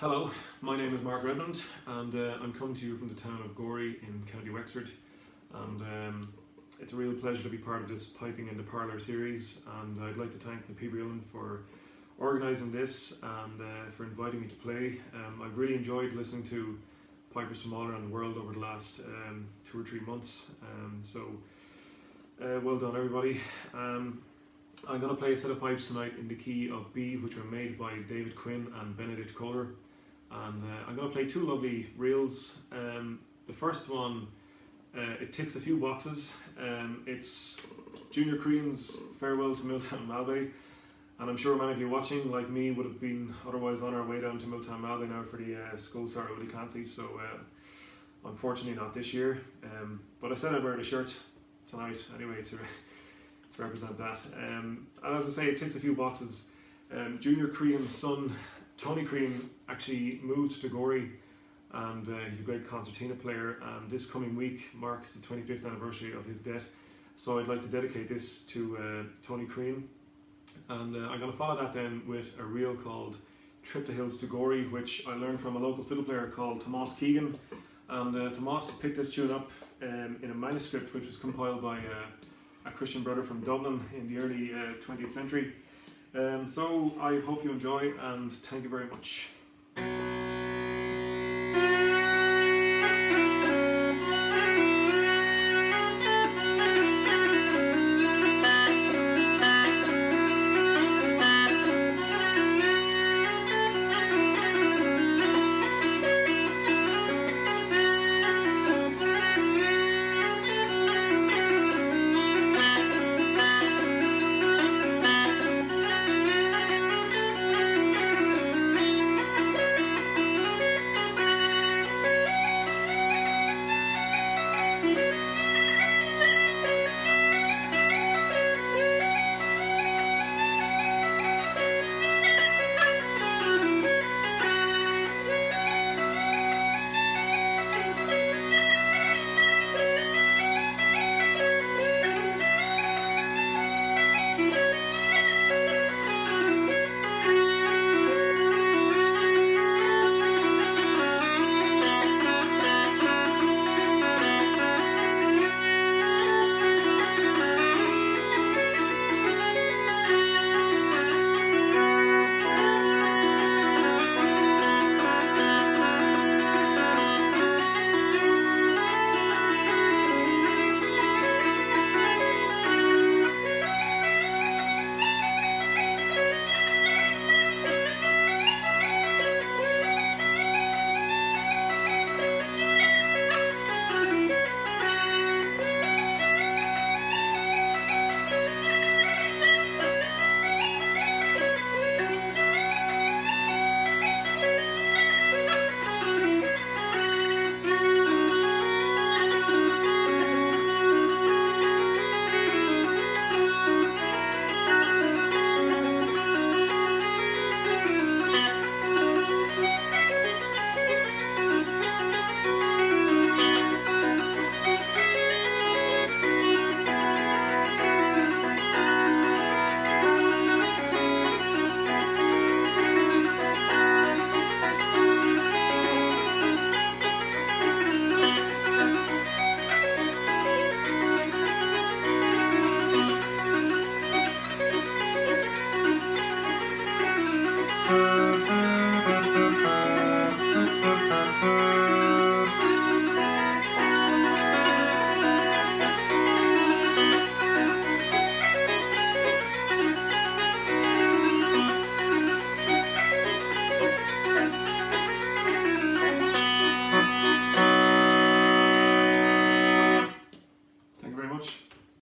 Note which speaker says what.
Speaker 1: Hello, my name is Mark Redmond and I'm coming to you from the town of Gorey in County Wexford, and it's a real pleasure to be part of this Piping in the Parlour series, and I'd like to thank Na Píobairí Uilleann for organising this and for inviting me to play. I've really enjoyed listening to pipers from all around the world over the last 2 or 3 months, well done everybody. I'm going to play a set of pipes tonight in the key of B, which were made by David Quinn and Benedict Koehler. And I'm going to play 2 lovely reels. The first one, it ticks a few boxes. It's Junior Crean's Farewell to Milltown Malbay. And I'm sure many of you watching, like me, would have been otherwise on our way down to Milltown Malbay now for the school start with Willie Clancy. So unfortunately not this year. But I said I'd wear the shirt tonight anyway to represent that. And as I say, it ticks a few boxes. Junior Crean's son, Tony Crean, actually moved to Gorey, and he's a great concertina player, and this coming week marks the 25th anniversary of his death. So I'd like to dedicate this to Tony Crean, and I'm going to follow that then with a reel called Trip the Hills to Gorey, which I learned from a local fiddle player called Tomás Keegan. And Tomás picked this tune up in a manuscript which was compiled by a Christian brother from Dublin in the early 20th century. So I hope you enjoy, and thank you very much.